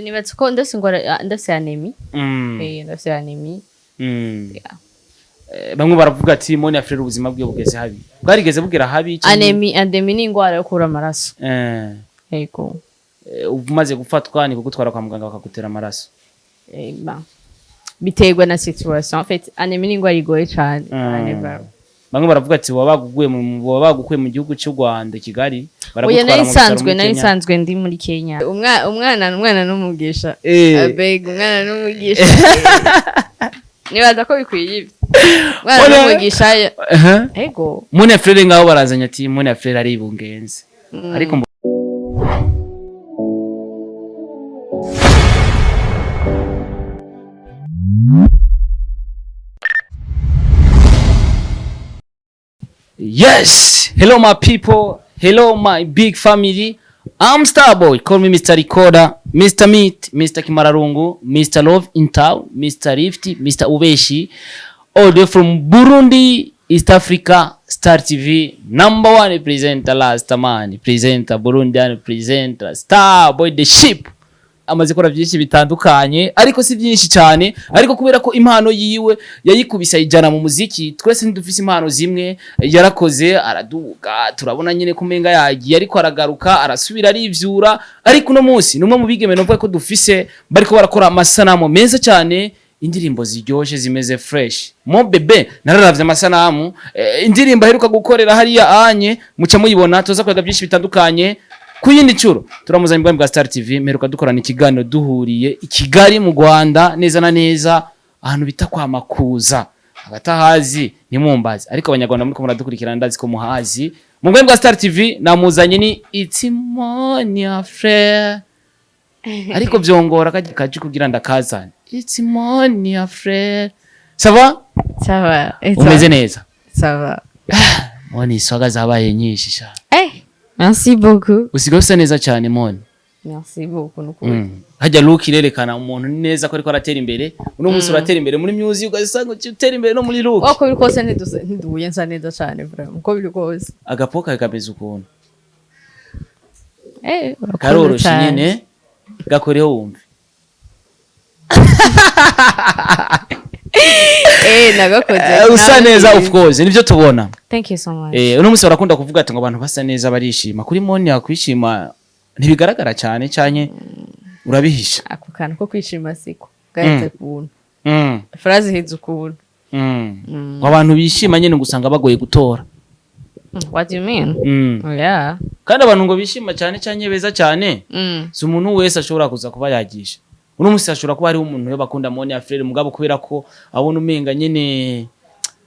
nibatse ko ndose ngora ndose anemie ndose anemie bamwe baravuga ati MONIA FLEUR ubuzima bwe bugeze habi bwarigeze bugera habi anemie ni ingwara yo kubura amaraso yego umaze gufatwa ni kugutwara kwa muganga bakagutera amaraso biterwa na situation en fait anemie ni ingwara igoye cyane bamwe baravuga ati bagukuye mu gihugu cy'u Rwanda Kigali baragutwara mu nari ndi muri Kenya umwana Numugisha abeg umwana Numugisha nibaza ko bikwiye ibi umwana Numugisha ego MONIA FLEUR ngaho barazanya ati MONIA FLEUR ari ibungenze ariko yes, hello my people, hello my big family. I'm Starboy, call me Mr. Recorder, Mr. Meat, Mr. Kimararungu, Mr. Love in Town, Mr. Rifty, Mr. Ubeshi, all the way from Burundi, East Africa, Star TV, #1 presenter, last man, presenter, Burundian presenter, Starboy the ship. Amaze kora byinshi bitandukanye ariko si byinshi cyane ariko kubera ko impano yiwe yayikubisa ijana mu muziki twese ndufise impano zimwe yarakoze araduga turabona nyine kumenga yagiye ariko aragaruka arasubira arivyura ariko no munsi numwe mu bigeme no ko dufise bariko barakora amasanamu meza cyane indirimbo ziryoshe zimeze fresh mo bebe nararavye amasanamu indirimbo aheruka gukorera hariya anye muca muyibona toza kwega byinshi bitandukanye kuyindi curo turamuzanye bwa Star TV meruka dukorana ikiganiro duhuriye Kigali mu Rwanda neza na neza ahantu bita kwa Makuza abatahazi ni mumbazi ariko abanyarwanda muri ko muradukurikirana ndazi ko muhazi mu bwa Star TV namuzanye ni It's MONIA FLEUR ariko byongora kaje kugira ndakazana It's MONIA FLEUR ça va umeze neza ça va Moni swaga zabaye nyinshi sha merci beaucoup usigaye usa neza cyane Moni merci beaucoup nukuri hajya look irerekana umuntu neza ko ariko aratera imbere uno munsi uratera imbere muri music ugasanga utera imbere no muri look uko biri kose ntiduye nsa neza cyane vraiment uko biri kose agapoka kabeza ukuntu karoroshe nyine gakoreho wumve nagakoze usa neza of course nivyo tubona. Thank you so much. Uno musi barakunda kuvuga ati ngo abantu basa neza barishima kuri MONIA kwishima ntibigaragara cyane cyane urabihisha ako kantu ko kwishima siko gaze kubuntu phrase hizo kubuntu abantu bishima nyene ngusanga bagoye gutora. What do you mean? Yeah. Kandi abantu ngo bishima cyane cyane beza cyane si umuntu wese ashobora kuza kuba yagisha. Uno musi ashobora kuba ari umuntu yo bakunda MONIA FLEUR mugabo kubera ko abona umenga nyene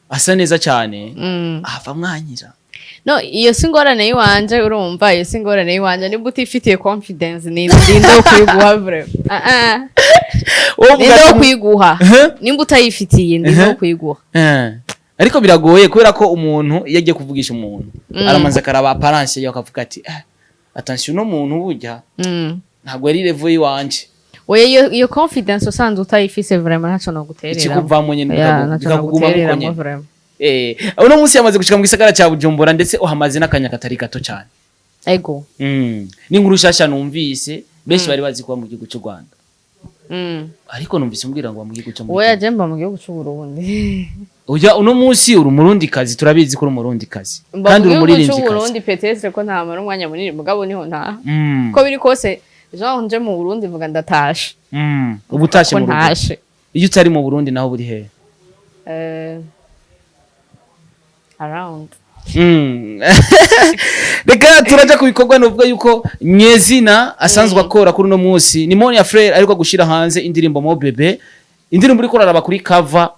asa neza cyane ava mwanyira. No, iyo singorane yiwanje urumva iyo singorane yiwanje niba utifitiye confidence nindo kwiguha vraiment. Nindo kwiguha. Nimba utayifitiye ndindo kwiguha. Ariko biragoye kubera ko umuntu yagiye kuvugisha umuntu aramanza karaba apparence yo akavuga ati attention no muntu burya ntabwo ari level yiwanje. Oya iyo confidence usanze utayifise vraiment ntaco no guterera. Ikikuvamo nyene bikakuguma mukonye vraiment. Uno munsi yamaze gushika mu gisagara cya Bujumbura ndetse uhamaze n'akanya katari gato cyane. Ego. Ni nkuru shasha numvise benshi bari bazi kuba mu gihugu cy'u Rwanda. Ariko numvise umbwira ngo mu gihugu cyo mu Oya jemba mu gihugu cy'u Burundi. Oya uno munsi uri umurundi kazi turabizi ko uri umurundi kazi. Kandi uri muri rinzi kazi. Burundi peut-être ko nta mara umwanya munini mugabo niho nta. Ko biri kose Jean nje mu Burundi vuga ndatashe. Ubutashe mu Burundi. Iyo utari mu Burundi naho buri he? Around. Reka turaja kubikorwa novuga yuko Nyezina asanzwe akora kuri no munsi ni MONIA FLEUR ariko gushira hanze indirimbo Mo Bebe indirimbo uri korara bakuri cover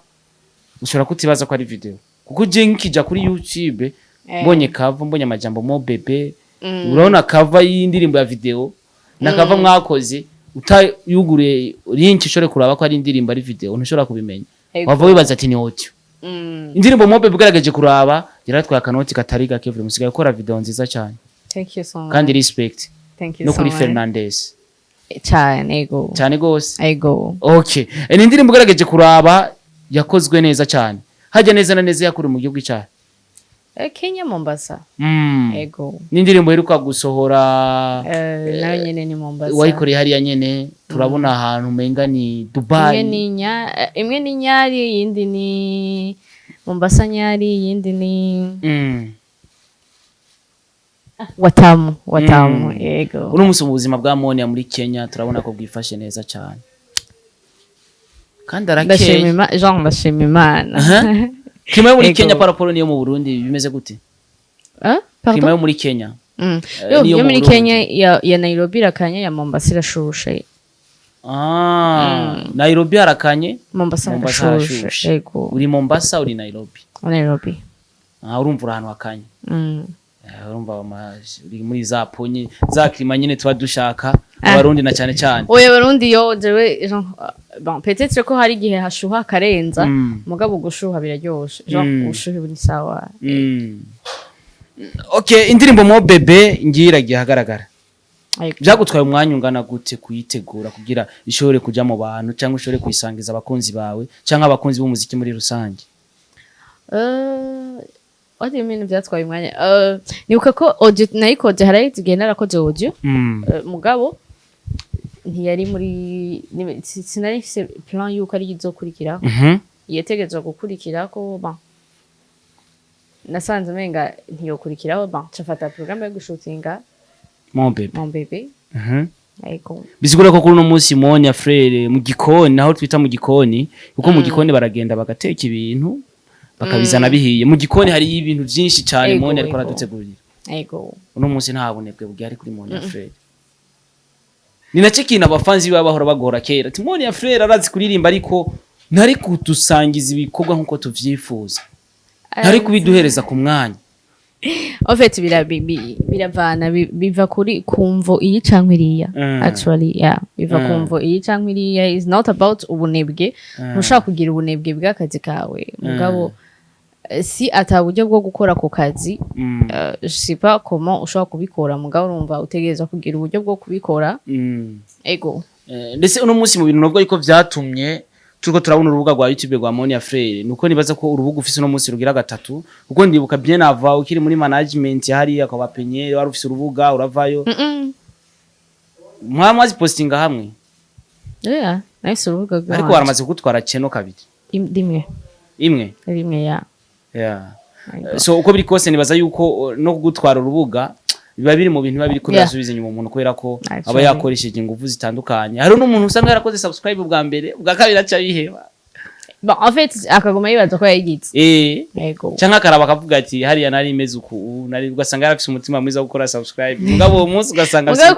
ushobora kutibaza ko ari video kuko je nkija kuri YouTube mbonye cover mbonye amajambo Mo Bebe urabona cover y'indirimbo ya video na cover mwakoze utayugure link ushobora kuraba ko ari indirimbo ari video ntushobora kubimenya wava wibaza ati ni audio indirimbo Mo Bebe ugaragaje kuraba yaratwaye akanoti katari gake buri musigaye gukora video nziza cyane. Thank you so much. Kandi respect. Thank you no so much. No kuri Fernandez. Cyane ego. Cyane gose. Ego. Okay. Indirimbo ugaragaje kuraba yakozwe neza cyane. Hajya neza na neza yakuri mu gihugu cyane. Kenya Mombasa. Ego. N'indirimbo heruka gusohora nayo nyene ni Mombasa. Wayikoreye hariya nyene turabona ahantu menga ni Dubai. Imwe ni Nyari, yindi ni Mombasa Nyari, yindi ni Watamu. Yego. Uno musi mu buzima bwa MONIA muri Kenya turabona ko bwifashe neza cyane. Kandi arakeye. Ndashima Imana. Kima yo muri Kenya paraporo niyo mu Burundi bimeze gute? Kima yo muri Kenya. Yo muri Kenya ya Nairobi rakanye, ya Mombasa irashushe. Nairobi harakanye, Mombasa irashushe. Yego. Uri Mombasa uri Nairobi? Nairobi. Urumva ahantu hakanye. Urumva uri muri za ponye za klima nyene tuba dushaka abarundi na cyane cyane. Oya abarundi yo jewe bon peut-être ko hari gihe hashuha karenza mugabo gushuha biraryoshe. Ubushuhe buri sawa. Okay, indirimbo Mo Bebe ngira gihagaragara. Byagutwaye umwanya ungana gute kuyitegura kugira ishobore kuja mu bantu cyangwa ishobore kuyisangiza abakunzi bawe cyangwa abakunzi b'umuziki muri rusange? What do you mean byatwaye umwanya? Nibuka ko audio nayikoze haraye tugenda narakoze audio. Mugabo ntiyari muri sinari fise plan yuko ari izokurikira. Yetegezwa gukurikira ko ba nasanze menga ntiyokurikiraho ba cafata programme yo gushutinga Mon Bebe. Bisigura ko kuri uno munsi MONIA frere mu gikoni naho twita mu gikoni kuko mu gikoni baragenda bagateka ibintu bakabizana bihiye. Mu gikoni hari ibintu byinshi cyane MONIA ariko aradutegurira. Uno munsi nta bunebwe bwari kuri MONIA frere. Ni nacyo kintu abafanzi baba bahora bagora kera. Ati MONIA frere arazi kuririmba ariko ntari kudusangiza ibikorwa nkuko tuvyifuza. Ntari kubiduhereza ku mwanya. En fait biravana biva kuri kumvo iyi canke iriya. Actually biva kumvo iyi canke iriya is not about ubunebwe. Ntushaka kugira ubunebwe bw'akazi kawe. Mugabo si ataburyo bwo gukora ku kazi je sais pas comment ushobora kubikora mugabo urumva utegereza kugira uburyo bwo kubikora. Ego. Ndetse uno munsi mu bintu nubwo ariko vyatumye turiko turabona urubuga rwa YouTube rwa MONIA frere nuko nibaza ko urubuga ufise no munsi rugira gatatu kuko ndibuka bien ava ukiri muri management hari akaba penyeri wari ufise urubuga uravayo mwamazi postinga hamwe nice urubuga rwa ariko waramaze kugutwara cheno kabiri imwe so uko biri kose nibaza yuko no kugutwara urubuga biba biri mu bintu biba biri ko birasubiza inyuma umuntu kubera ko aba yakoresheje ingufu zitandukanye. Hari n'umuntu usanga yarakoze subscribe bwa mbere bwa kabiri aca biheba. Bon en fait akagoma yibaza ko yayigitse. Yego. Cyangwa karaba akavuga ati hariya nari imeze uku nari ugasanga yarafise umutima mwiza wo gukora subscribe. Mugabo uwo munsi ugasanga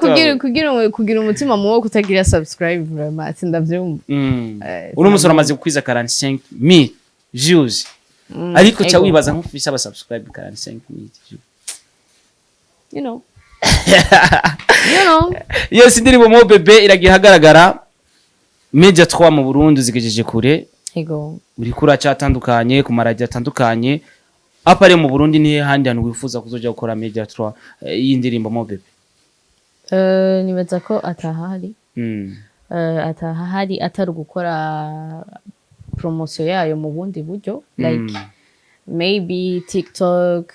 kugira umutima muwo kutagira subscribe vraiment ndavyumva. Uno musoro amaze kukwiza 45,000 views. Ariko cha wibaza nk'ufise aba subscribe 45,000 views. You know. Yes, indirimbo Mo Bebe iragihagaragara Media 3 mu Burundi zigejeje kure. Ego. Uri kura cyatandukanye ku maradi atandukanye. Apare mu Burundi ni handi hantu wifuza kuzoja gukora Media 3 y'indirimbo Mo Bebe? Nibaza ko atahari. Atahari atari gukora promotion yayo mu bundi buryo like maybe TikTok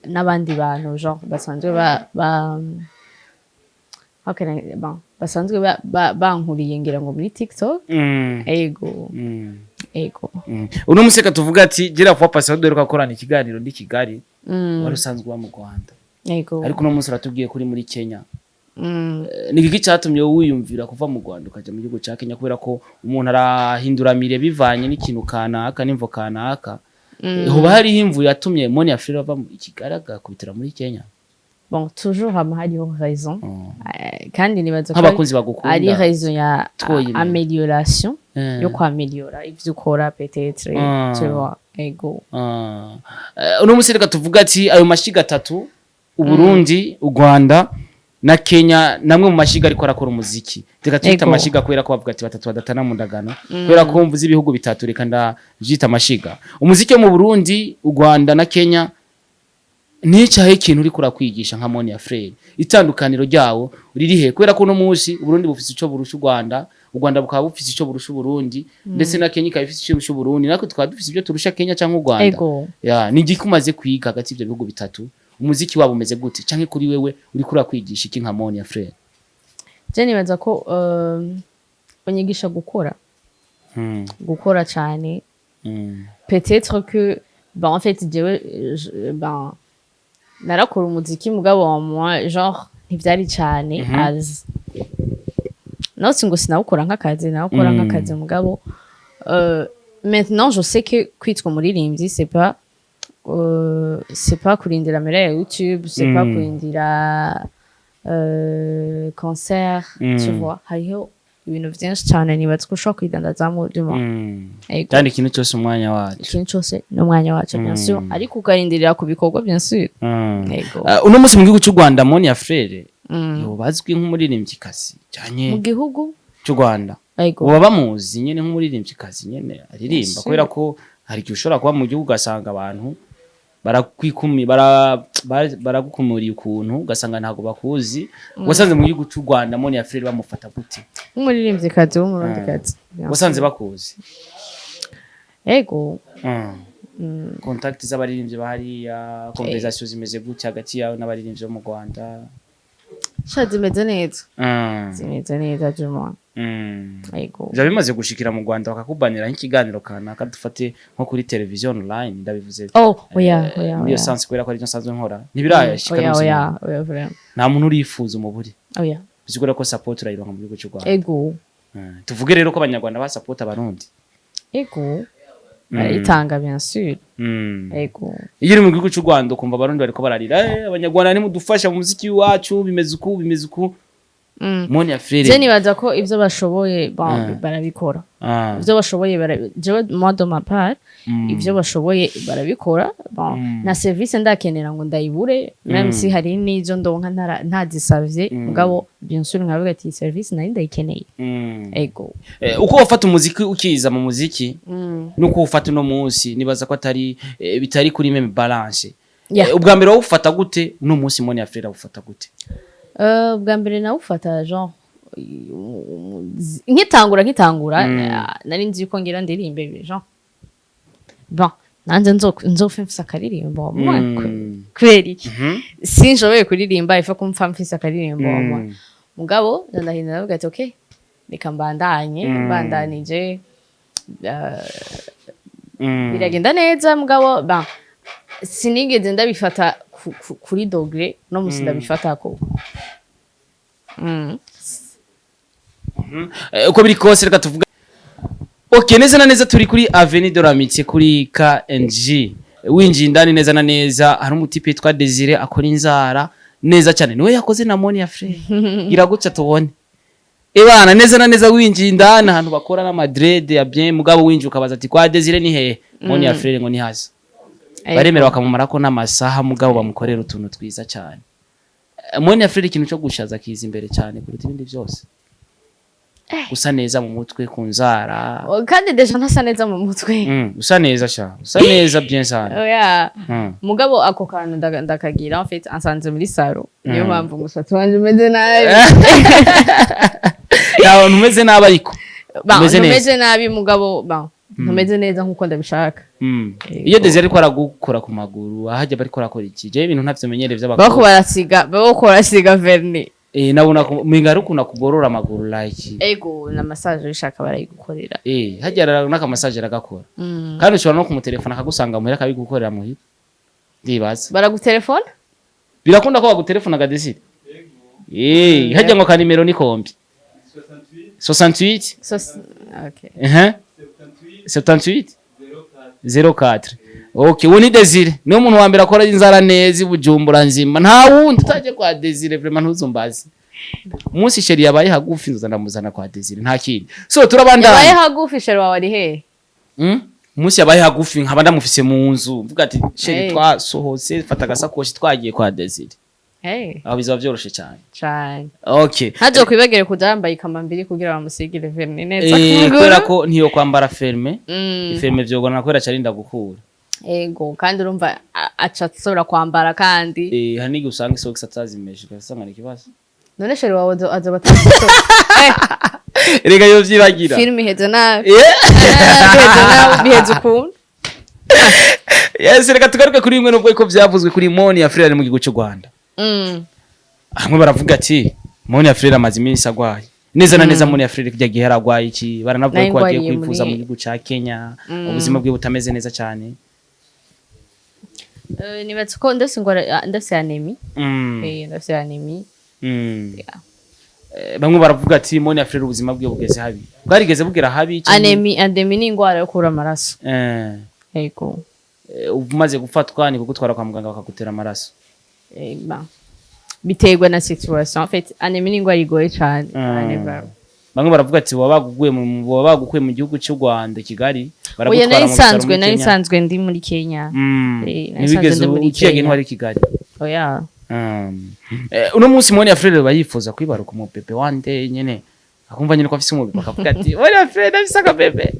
n'abandi bantu genre basanzwe basanzwe bankuriye ngira ngo muri TikTok. Ego. Uno museka tuvuga ati gira kwa passado dore kwakorana ikiganiro ndi Kigali wari usanzwe wa mu Rwanda. Ego. Ariko uno munsi ratubwiye kuri muri Kenya. Ni giki cyatumye wiyumvira kuva mu Rwanda ukaja mu gihugu cya Kenya kubera ko umuntu arahindura mire bivanye n'ikintu kanaka n'imvo kanaka. Hoba hari imvu yatumye MONIA frere ava mu Kigali kubitira muri Kenya? Bon, toujours hariho raison. Kandi nibaza ko abakunzi bagukunda ari raison ya amélioration yo kwameliora ivyo ukora peut-être tu vois. Ego. Uno musi reka tuvuga ati ayo mashiga 3 u Burundi, u Rwanda na Kenya namwe mu mashiga ariko arakora umuziki. Reka twita amashiga kubera ko bavuga ati batatu badatana mu ndagano. Kubera ko mvuze ibihugu bitatu reka ndavyita amashiga. Umuziki wo mu Burundi, u Rwanda na Kenya nicaye ikintu uri kurakwigisha nka MONIA frere itandukaniro ryawo riri he kubera ko no munsi Burundi bufise ico burusha Rwanda u Rwanda bukaba bufise ico burusha Burundi ndetse na Kenya ikaba ifise ico burusha Burundi nako tukaba dufise ibyo turusha Kenya canke u Rwanda ya ni gikumaze kwiga hagati y'ivyo bihugu bitatu umuziki wabo umeze gute canke kuri wewe uri kurakwigisha iki nka MONIA frere je nibaza ko banyigisha gukora cyane peut-être que en fait narakora umuziki mugabo wa moi genre ntivyari cyane as no singo sinawukora nk'akazi nawukora nk'akazi mugabo maintenant je sais que kwitwa umuririmbyi c'est pas kurindira kamera ya YouTube c'est pas kurindira concert tu vois hariho ibintu byinshi cyane nibatse ko ushobora kwidandazamo duma kandi ikintu cyose umwanya wacu ikintu cyose n'umwanya wacu bien sûr ariko ukarindirira ku bikorwa bien sûr uno munsi mu gihugu cy'u Rwanda MONIA frere yobazwi nk'umuririmbyikazi cyane mu gihugu cy'u Rwanda uba bamuzi nyene nk'umuririmbyikazi nyene aririmba kubera ko hari igihe ushobora kuba mu gihugu ugasanga abantu baragukumuriye ukuntu ugasanga ntago bakuzi wasanze mu gihugu cy'u Rwanda MONIA frere bamufata gute nk'umuririmbyikazi w'umurundikazi wasanze bakuzi contact z'abaririmbyi bahariya conversation zimeze gute hagati yawe n'abaririmbyi bo mu Rwanda zimeze neza juma Bya bimaze gushikira mu Rwanda bakakubanira nk'ikiganiro kanaka dufate nko kuri television online ndabivuze iyo sense kwera ko ari cyo nsanzwe nkora ntibirayashika nta muntu urifuza umuburi bizigura ko support urayironka mu gihugu cy'u Rwanda tuvuge rero ko abanyarwanda ba support abarundi itanga bien sûr iyo uri mu gihugu cy'u Rwanda ukumva abarundi bariko bararira abanyarwanda ni mudufasha mu muziki wacu bimeze uku MONIA frere je nibaza ko ivyo bashoboye barabikora ivyo bashoboye jewe moi de ma part ivyo bashoboye barabikora na service ndakenera ngo ndayibure même si hari nizo ndonka ntazisavye mugabo bien sûr nkavuga ati service nari ndayikeneye uko ufata umuziki ukiza mu muziki nuko ufata no munsi nibaza ko atari bitari kuri meme balance ubwa mbere ufata gute no munsi MONIA frere ufata gute bwa mbere nawufata genre nkitangura nari nzi ko ngira ndirimbe genre bon nanze nzofe mfise akaririmbo kubera iki sinjoboye kuririmba ifa kumfa mfise akaririmbo mugabo ndahindura navuga ati okay reka mbandanije biragenda neza mugabo bon sinigeze ndabifata kuri dogre no musi ndabifata ko uko biri kose reka tuvuga okay neza na neza turi kuri Avenue de l'Amitié kuri KNG winjiye indani neza na neza hari umutipe yitwa Desire akora inzara neza cyane niwe yakoze na MONIA frere iragutse tubone ebana neza na neza winjiye indani ahantu bakora na Madrid ya bien mugabo winjiye ukabaza ati kwa Desire ni he MONIA frere ngo ni haza baremera bakamumara ko n'amasaha mugabo bamukorera utuntu twiza cyane MONIA frere ikintu cyo gushaza kiza imbere cyane kuruta ibindi byose usa neza mu mutwe ku nzara kandi deja ntasa neza mu mutwe usa neza bien sana mugabo ako kantu ndakagira en fait ansanze muri saro niyo mpamvu umusatsi wanje umeze nabi yawe umeze nabi ariko umeze nabi mugabo ntumeze neza nkuko ndabishaka iyo Desire ariko aragukora ku maguru ahajya bari korakora iki je ibintu ntavyomenyereye by'abakobwa bako barasiga vernis nabona mingaru kuna kuborora amaguru like na massage bishaka barayigukorera hajya naka massage aragakora kandi ushobora no kumutelefona akagusanga muhira kabigukorera muhira ndibaza baragutelefona birakunda ko bagutelefona ga Desire hajya ngo ka nimero ni kombi 68 okay 78 04 okay woni Desire niyo muntu wa mbere akora inzara neza Bujumbura nzima nta wundi utaje kwa Desire vraiment ntuzumbazi umunsi sheri yabaye hagufi ndamuzana kwa Desire nta kindi so turabandana yabaye hagufi sheri wawe ari he umunsi yabaye hagufi nkaba ndamufise mu nzu mvuga ati sheri twasohotse fata gasakoshi twagiye kwa Desire aho bizaba byoroshe cyane okay haje kwibagere kudambaye ikamambiri kugira bamusigire vernis neza kubera ko ntiyo kwambara ferme ferme vyogona kwera cyarinda gukura ego kandi urumva aca asubira kwambara kandi hari n'igihe usanga isogisi atazimeje ugasanga ni ikibazo none sheri wawe azoba atazi rega yo vyibagira film iheze nabi iheze nabi biheze ukuntu yes reka tugaruke kuri bimwe n'ubwo ko vyavuzwe kuri MONIA FLEUR mu gihugu cy'u Rwanda hamwe baravuga ati MONIA FLEUR amaze iminsi agwaye neza na neza MONIA FLEUR kujya gihera agwaye iki baranavuga ko agiye kwifuza mu gihugu ca Kenya ubuzima bwe butameze neza cyane nibatse ko ndase anemi ndase anemi bamwe baravuga ati MONIA FLEUR ubuzima bwe bugeze habi bwarigeze bugera habi anemi ni ingwara yo kubura amaraso yego umaze gufatwa ni kugutwara kwa muganga bakagutera amaraso biterwa na situation en fait anemi ni ingwara igoye cyane bamwe baravuga ati bagukuye mu gihugu cy'u Rwanda Kigali baragutwara mu nari sanzwe ndi muri Kenya nibigeze ukiye ntwari Kigali oya uno munsi MONIA FLEUR bayifuza kwibaruka mu bebe one day nyene akumva nyene ko afise umubiri bakavuga ati MONIA FLEUR afise akabebe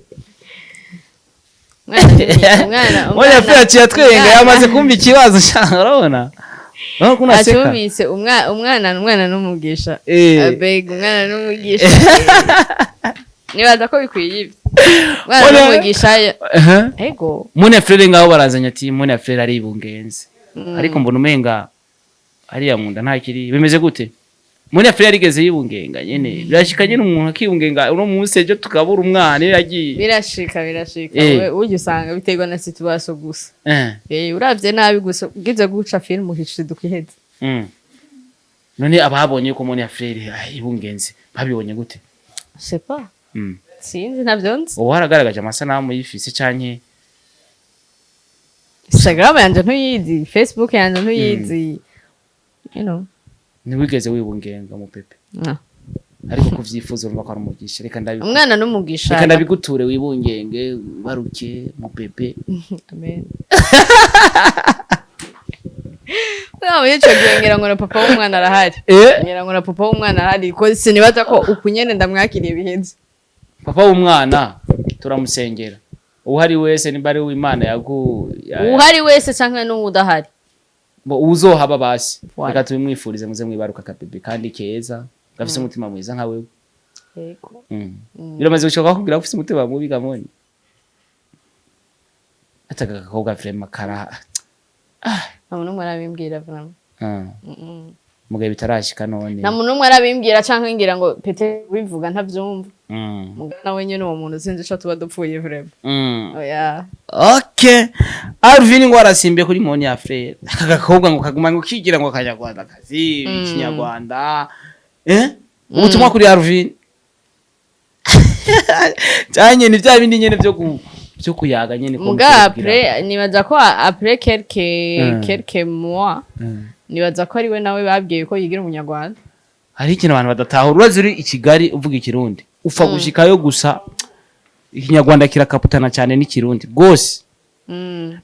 MONIA FLEUR aciye twenga yamaze kumva ikibazo cyane urabona Achubise umwana Numugisha abeg umwana Numugisha nibaza ko bikwiye ibi umwana Numugisha ego MONIA FLEUR ngaho barazanya ati MONIA FLEUR ari ibungenze ariko mbona umenga ari ya munda nta kiri bimeze gute MONIA FLEUR yarigeze yibungenga nyene birashikanye n'umuntu akibungenga uno munsi ejo tukabura umwana yagiye birashika uje usanga biterwa na situation gusa uravye nabi gusa ugize guca film uhishije dukwiheze none ababonye ko MONIA FLEUR ibungenze babibonye gute c'est pas sinzi navyonze uwo haragaragaje amasanamu yifise canke Instagram yanje ntuyizi Facebook yanje ntuyizi you know niwigeze wibungenga mu pepe ariko kuvyifuza urumva ko ari umugisha reka ndabigutura umwana Numugisha reka ndabiguture wibungenge baruke mu pepe amen Yecho ngira ngo na papa w'umwana arahari ngira ngo na papa w'umwana arahari ko sinibaza ko ukunyene ndamwakiriye bihenze papa w'umwana turamusengera uhari wese nimbari w'Imana uhari wese canke n'udahari bo uzohaba basi reka tubimwifurize muze mwibaruka kabebe kandi keza gafise umutima mwiza nka wewe yego biramaze gushoka kugira ufise umutima mubi gamoni ataga kakobwa vrema kara namuntu umwe arabimbwira vrema mugabe bitarashika none namuntu umwe arabimbwira canke ngira ngo pete bivuga ntavyumva mugana wenye no muntu sinzi ico tuba dupfuye vrema oya okay Alvin ngo arasimbe kuri MONIA FLEUR akagakobwa ngo kaguma ngo kigira ngo kanyarwanda kazi ikinyarwanda ubutumwa kuri Alvin cyanye ni bya bindi nyene byo kuyaga nyene ko muga après nibaza ko après quelques mois nibaza ko ari we nawe babwiye ko yigira umunyarwanda hari ikintu abantu badatahura urazi uri i Kigali uvuga ikirundi ufa gushikayo gusa ikinyarwanda kirakaputana cyane n'ikirundi gose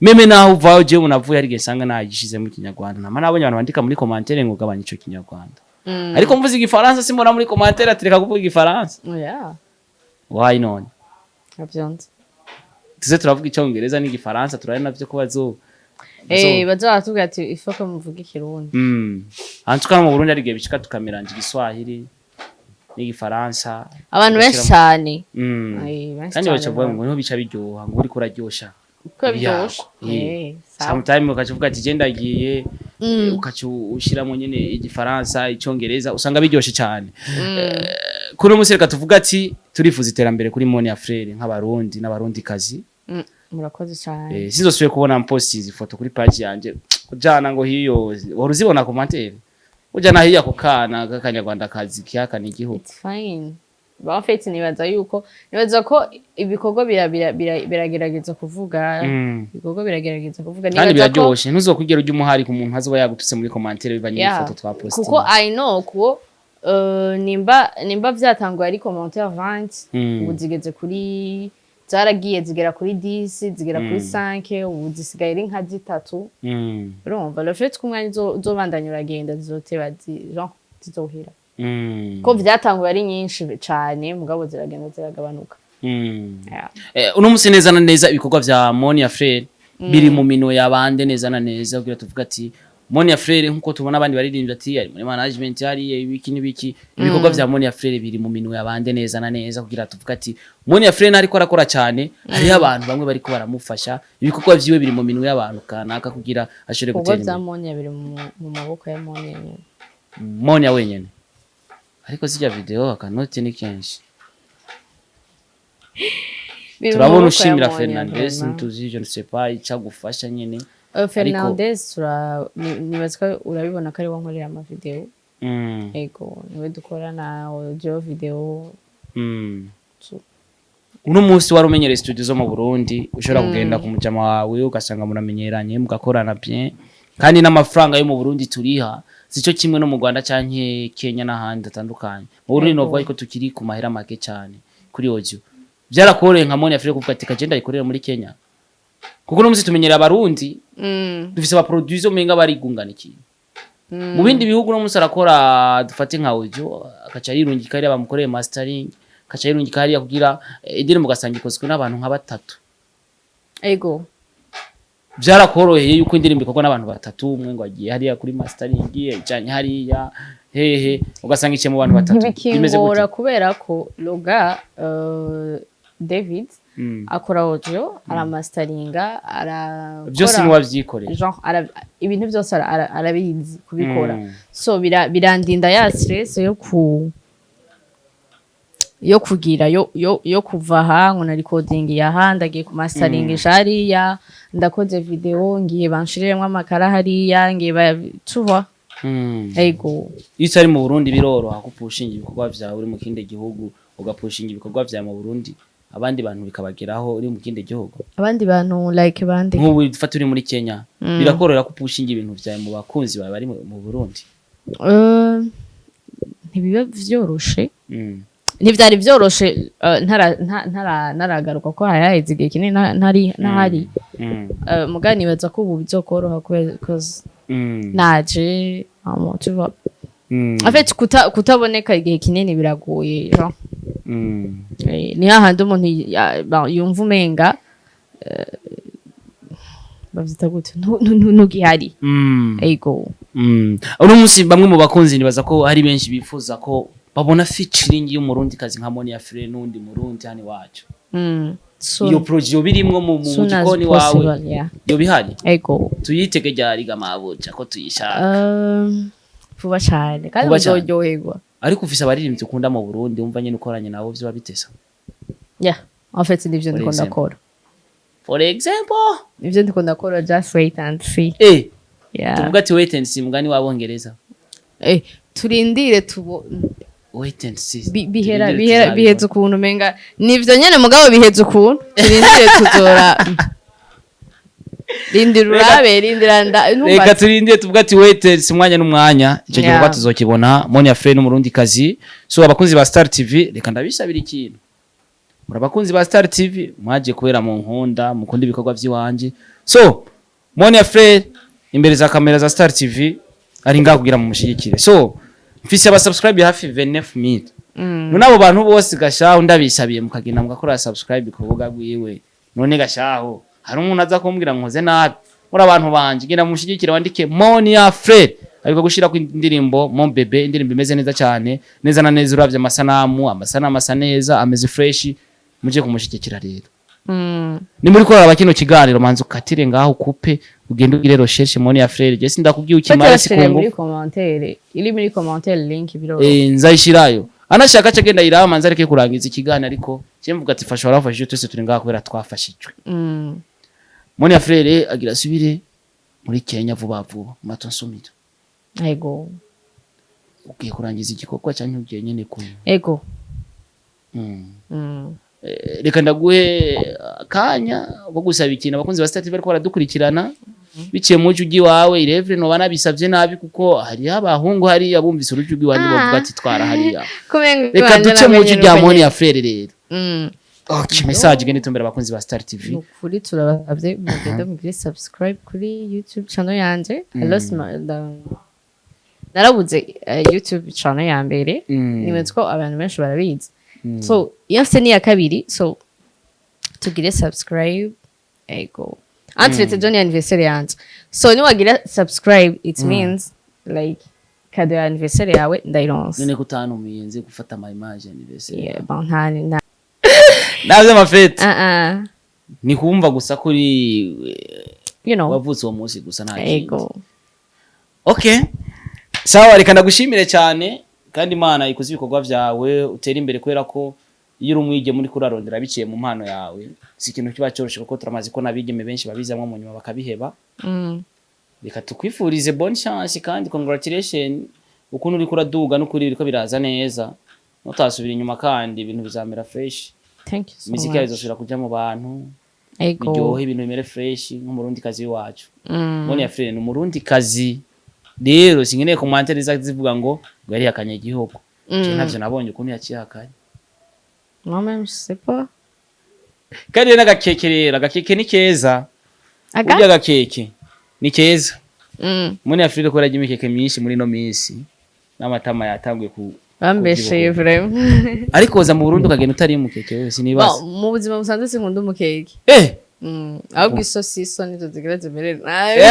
meme naho uvaho je unavuye ari gesanga nagishize mu kinyarwanda nama nabonye abantu bandika muri commentaire ngo gabanya ico kinyarwanda ariko mvuze igifaransa simona muri commentaire atereka kuvuga igifaransa yeah why none abyonze tuze turavuga icyongereza n'igifaransa turari navyo ko bazatubwira ati ifoko muvuga ikirundi antuka mu Burundi ari gihe bicika tukamiranje igiswahili n'igifaransa abantu benshi cyane kandi bacavuga ngo niho bica biryoha ngo uri kuraryosha ko byosha sometimes ukavuga ati je ndagiye ukacu ushiramo nyene igifaransa icyongereza usanga biryoshe cyane kuri umunsi reka tuvuga ati turifuza iterambere kuri MONIA FLEUR nk'abarundi n'abarundi kazi murakoze cyane sinzosubire kubona post izi foto kuri page yanje kujana ngo hiyo wari uzibona commentaire ujana hiya ku kana k'akanyarwanda kazi kiyakana igihugu it's fine bafite nibaza ko ibikorwa biragerageza kuvuga ibikorwa biragerageza kuvuga kandi biraryoshe ntuzokugera ujye umuhari ku muntu azaba yagututse muri commentaire bivanye n'ifoto twa post kuko I know ko nimba vyatanguye ari commentaire 20 ubu zigeze kuri zaragiye zigera kuri 10 zigera kuri 5 ubu zisigaye ari nka 3 urumva le fait ko umwanya uzobandanya uragenda zizoteba zizohera ko vyatanguye ari nyinshi cyane mugabo ziragenda ziragabanuka uno musi neza na neza ibikorwa vya MONIA FLEUR biri mu mino yabande neza na neza kugira tuvuga ati MONIA FLEUR nkuko tubona abandi baririmbye ati ari muri management yari ibiki nibiki ibikorwa vya MONIA FLEUR biri mu mino yabande neza na neza kugira tuvuga ati MONIA FLEUR ariko arakora cyane hari abantu bamwe bariko baramufasha ibikorwa vyiwe biri mu mino y'abantu kanaka kugira ashore gutera imbere MONIA biri mu maboko ya MONIA MONIA wenyene ariko zijya video akanoti ni kenshi turabona ushimira Fernandez ntuzi je ne sais pas icagufasha nyene Fernandez nibaza urabibona ko ari wankorera ama video ego niwe dukorana audio video uno munsi wari umenyereye studio zo mu Burundi ushobora kugenda ku mujama wawe ugasanga muramenyeranye mugakorana bien kandi n'amafaranga yo mu Burundi turiha sico kimwe no mu Rwanda canke Kenya n'ahandi atandukanye mu Burundi no vuga ko tukiri ku mahera make cyane kuri audio byarakoreye nka MONIA FLEUR kuvuga ati kagenda ikorera muri Kenya kuko no musi tumenyera abarundi dufise aba producer umenga bari gunganikiye mu bindi bihugu no musi arakora dufate nka audio akaca yirungika ari abamukoreye mastering akaca yirungika ari kugira indirimbo gasanga ikozwe n'abantu nka batatu ego byarakoroheye yuko indirimbo ikorwa n'abantu batatu umwe ngo agiye hariya kuri mastering ijanye hariya hehe ugasanga ikiye mu bantu batatu bimeze gute kubera ko loga David akora audio aramasteringa byose ni wavyikorera genre ibintu byose arabizi kubikora so birandinda ya stress yo kugira yo kuva hangu na recording ya handa giye ku mastering hariya ndakoze video ngiye banshiremwe amakara hariya ngiye tuva ego itari mu Burundi biroroha kupushinga ibikorwa vyawe uri mu kindi gihugu ugapushinga ibikorwa vya mu Burundi abandi bantu bikabageraho uri mu kindi gihugu abandi bantu like bande nk'ubu dufata uri muri Kenya birakorora kupushinga ibintu vyawe mu bakunzi bawe bari mu Burundi ntibiba vyoroshe ntivyari vyoroshe ntaragaruka ko hayaheze igihe kinini ntari mugani baza ko ubu bizokoroha cause naje tu vois en fait kutaboneka igihe kinini biragoye genre ni hahandi umuntu yumva umenga bavyita gute ntugihari ego uno munsi bamwe mu bakunzi nibaza ko hari benshi bifuza ko babona featuring y'umurundi kazi nka MONIA FLEUR n'undi murundi hani wacu iyo project yo birimwo mu gikoni wawe yo bihari ego tuyitege ryari gamabuca ko tuyishaka vuba cyane kandi uzoryoherwa ariko ufise abaririmbyi ukunda mu Burundi umva nyene ukoranye nabo byo babitesa en fait nivyo ndikunda kora for example nivyo ndikunda kora just wait and see tuvuga ati wait and see mugani wabongereza turindire wait and see biheze ukuntu menga nivyo nyene mugabo biheze ukuntu turindire tuzora reka turindire tuvuga ati wait si mwanya n'umwanya ico gikorwa tuzokibona MONIA FLEUR n'umurundi kazi so abakunzi ba Star TV reka ndabisabira ikintu muri abakunzi ba Star TV mwaje kubera mu nkunda mukunda ibikorwa vy'iwanje so MONIA FLEUR imbere za kamera za Star TV ari ngaho kugira mu mushigikire so mfise aba subscribe hafi 29000 nabo bantu bose gashaho ndabisabiye mukagenda mugakora subscribe ku rubuga rwiwe none gashaho hari umuntu aza kumbwira nkoze nabi muri abantu banje genda mushigikire wandike MONIA FLEUR ariko gushira ku indirimbo mon bebe indirimbo imeze neza cyane neza na neza uravye amasanamu asa neza ameze fresh muje kumushigikira rero ni muri ko abakino kiganiro manzo katire ngaho kupe ugenda ugire recherche MONIA FLEUR je sindakubwiye ukimara sikungu iri muri commentaire link biro nzayishirayo anashaka cyagenda iraba manzo areke kurangiza ikiganiro ariko cyemvuga ati fasha warafashije twese turi ngaho kubera twafashijwe MONIA FLEUR agira subire muri Kenya vuba matonsumira ego ugiye kurangiza igikorwa cyane ugiye nyene ku ego reka ndaguhe kanya bwo gusaba ikintu abakunzi ba Star TV bariko baradukurikirana biciye mu ugi wawe irevre no banabisavye nabi kuko hari abahungu hari abumvise urugi wandi bavuga ati twara hariya reka duce mu ugi rya MONIA FLEUR rero okay message gende tumbera abakunzi ba Star TV ukuri turabavye mugende mugire subscribe kuri YouTube channel yanje narabuze YouTube channel ya mbere nimenze ko abantu benshi barabizi so iyo se ni ya kabiri so tugire subscribe ego entre John anniversary yanje so ni wagira subscribe it means like kado ya anniversary yawe ndaironse none kutanumiye nze gufata my image anniversary yeah bantani na navyo mafete ni kumva gusa kuri you know wavutse uwo munsi gusa nta ego okay sawa reka ndagushimire cyane kandi Imana ikuze ibikorwa vyawe utera imbere kwera ko iyo urumwige muri kurarondera biciye mu mpano yawe si ikintu kiba cyoroshe kuko turamaze ko nabigeme benshi babizamwe mu nyuma bakabiheba reka tukwifurize bonne chance kandi congratulations ukuntu uri kuraduga no kuri biriko biraza neza nutasubira inyuma kandi ibintu bizamera fresh thank you so muziki yazosubira kuja mu bantu ego biryohe ibintu bimere fresh nk'umurundi kazi wacu MONIA frere n'umurundi kazi rero singeneye commentaire zivuga ngo yari yakanye igihugu je navyo nabonye ukuntu yakihakanye mama msipa kandi n'agakekerera agakeke ni keza urya agakeke ni keza MONIA frere ko yarajya imikeke myinshi muri no minsi n'amatama yatanguye ku bambeshe vraiment ariko za mu Burundi ukagenda utari umukeke wewe sinibaza mu buzima busanzwe sinkunda umukeke ahubwo isosiso nizo zigira zimerere nabi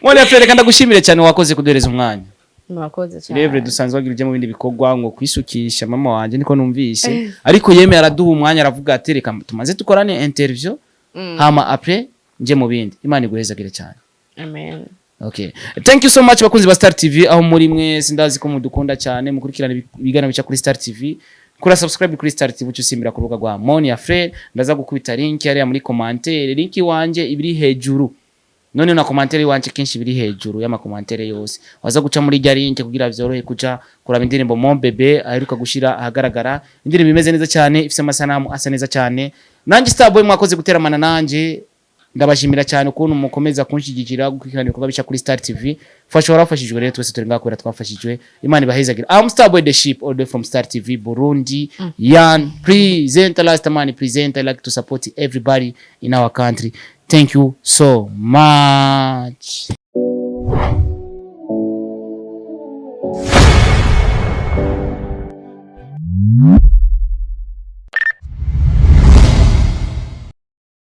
MONIA frere kandi ndagushimire cyane wakoze kuduhereza umwanya mwakoze cyane revre dusanzwe bagirije mu bindi bikorwa ngo kwisukisha mama wanje niko numvise ariko yeme araduha umwanya aravuga ati reka tumaze tukorane interview hama après nje mu bindi Imana iguhezagire cyane amen okay thank you so much bakunzi ba Star TV aho muri mwe sindazi ko mudukunda cyane mukurikirana bigana bica kuri Star TV kura subscribe kuri Star TV cyusimbira ku rubuga rwa MONIA frere ndaza gukubita link yari muri commentaire link wanje ibiri hejuru none na commentaire wanje kenshi biri hejuru y'ama commentaire yose waza guca muri rya link kugira vyorohe kuja kuraba indirimbo Mon Bebe aheruka gushira ahagaragara indirimbo imeze neza cyane ifise amasanamu asa neza cyane nanjye Starboy mwakoze guteramana nanje ndabashimira cyane ukuntu mukomeza kunshigikira gukurikirana ibikorwa bica kuri Star TV fasha warafashijwe rero twese turi ngakora twafashijwe Imana ibahezagira I'm Starboy the Ship all the way from Star TV Burundi Yan presenter last man presenter like to support everybody in our country. Thank you so much.